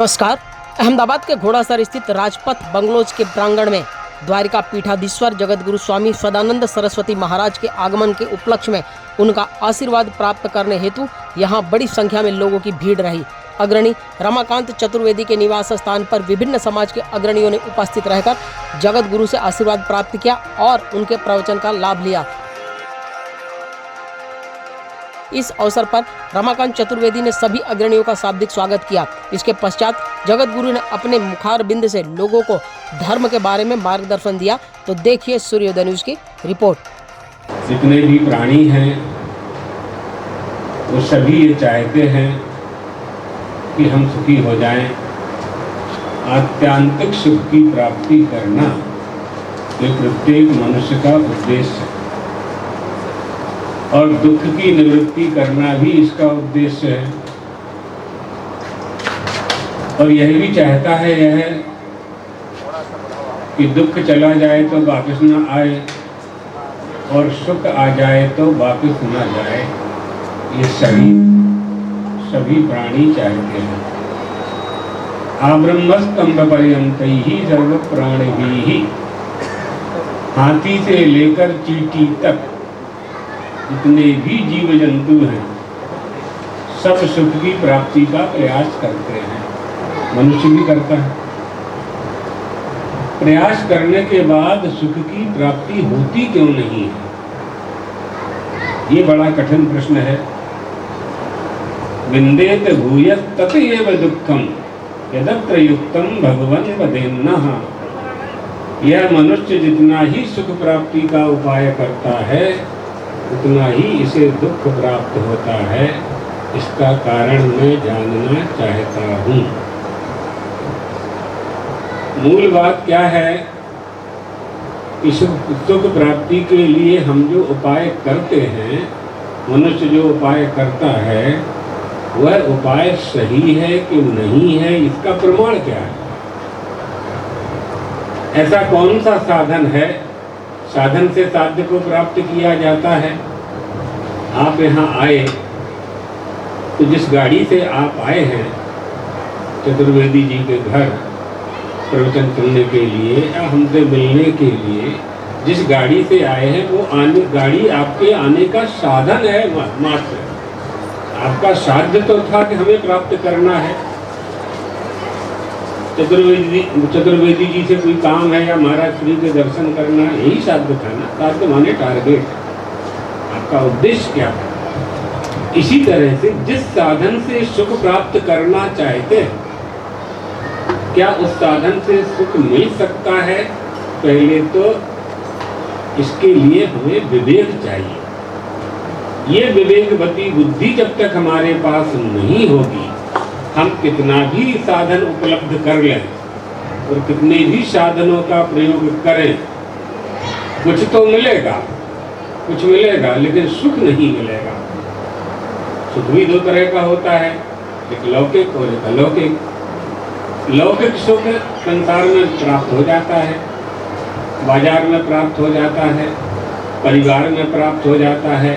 नमस्कार। अहमदाबाद के घोड़ासर स्थित राजपथ बंगलोज के प्रांगण में द्वारिका पीठाधीश्वर जगतगुरु स्वामी सदानंद सरस्वती महाराज के आगमन के उपलक्ष्य में उनका आशीर्वाद प्राप्त करने हेतु यहां बड़ी संख्या में लोगों की भीड़ रही। अग्रणी रमाकांत चतुर्वेदी के निवास स्थान पर विभिन्न समाज के अग्रणियों ने उपस्थित रहकर जगतगुरु से आशीर्वाद प्राप्त किया और उनके प्रवचन का लाभ लिया। इस अवसर पर रमाकांत चतुर्वेदी ने सभी अग्रणियों का शाब्दिक स्वागत किया। इसके पश्चात जगतगुरु ने अपने मुखार बिंद से लोगों को धर्म के बारे में मार्गदर्शन दिया। तो देखिए सूर्योदय न्यूज की रिपोर्ट। जितने भी प्राणी हैं वो सभी ये चाहते हैं कि हम सुखी हो जाएं। आत्यांतिक सुख की प्राप्ति करना ये प्रत्येक मनुष्य का उद्देश्य है और दुख की निवृत्ति करना भी इसका उद्देश्य है। और यह भी चाहता है यह कि दुख चला जाए तो वापस न आए और सुख आ जाए तो वापस न जाए। ये सभी प्राणी चाहते हैं। आब्रह्मस्तंभ पर्यंतैहि सर्व प्राणिभिः, हाथी से लेकर चींटी तक जितने भी जीव जंतु हैं सब सुख की प्राप्ति का प्रयास करते हैं। मनुष्य भी करता है। प्रयास करने के बाद सुख की प्राप्ति होती क्यों नहीं है? ये बड़ा कठिन प्रश्न है। विंदेत भूयः तत एव दुःखम् यदत्र युक्तं भगवन् वदेन्नः। यह मनुष्य जितना ही सुख प्राप्ति का उपाय करता है उतना ही इसे दुख प्राप्त होता है। इसका कारण मैं जानना चाहता हूँ। मूल बात क्या है कि सुख प्राप्ति के लिए हम जो उपाय करते हैं, मनुष्य जो उपाय करता है वह उपाय सही है कि नहीं है, इसका प्रमाण क्या है? ऐसा कौन सा साधन है? साधन से साध्य को प्राप्त किया जाता है। आप यहाँ आए तो जिस गाड़ी से आप आए हैं चतुर्वेदी जी के घर प्रवचन सुनने के लिए या हमसे मिलने के लिए, जिस गाड़ी से आए हैं वो गाड़ी आपके आने का साधन है मात्र। आपका साध्य तो था कि हमें प्राप्त करना है। चतुर्वेदी जी से कोई काम है या महाराज श्री के दर्शन करना, यही साध्य था ना। साध्य माने टारगेट, आपका उद्देश्य क्या है? इसी तरह से जिस साधन से सुख प्राप्त करना चाहते हैं, क्या उस साधन से सुख मिल सकता है? पहले तो इसके लिए हमें विवेक चाहिए। ये विवेकवती बुद्धि जब तक हमारे पास नहीं होगी, हम कितना भी साधन उपलब्ध कर लें और कितने भी साधनों का प्रयोग करें, कुछ तो मिलेगा, लेकिन सुख नहीं मिलेगा। सुख भी दो तरह का होता है, एक लौकिक और एक अलौकिक। लौकिक सुख संसार में प्राप्त हो जाता है, बाजार में प्राप्त हो जाता है, परिवार में प्राप्त हो जाता है,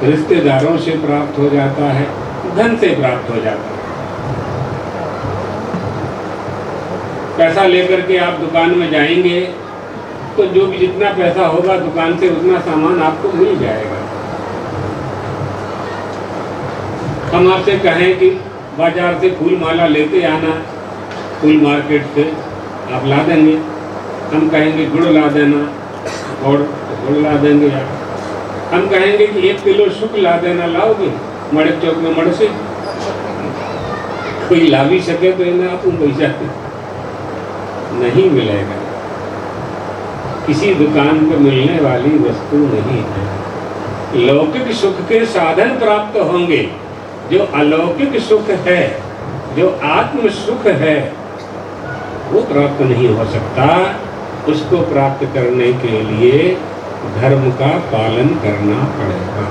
रिश्तेदारों से प्राप्त हो जाता है, धन से प्राप्त हो जाता है। पैसा लेकर के आप दुकान में जाएंगे तो जो भी जितना पैसा होगा दुकान से उतना सामान आपको मिल जाएगा। हम आपसे कहें कि बाजार से फूल माला लेते आना, फूल मार्केट से आप ला देंगे। हम कहेंगे गुड़ ला देना, गुड़ ला देंगे आप। हम कहेंगे कि 1 किलो शुक ला देना, लाओगे? मड़क चौक में मड़ से कोई ला भी सके तो इन्हें आप पैसा नहीं मिलेगा। किसी दुकान पर मिलने वाली वस्तु नहीं है। लौकिक सुख के साधन प्राप्त होंगे, जो अलौकिक सुख है, जो आत्म सुख है, वो प्राप्त नहीं हो सकता। उसको प्राप्त करने के लिए धर्म का पालन करना पड़ेगा।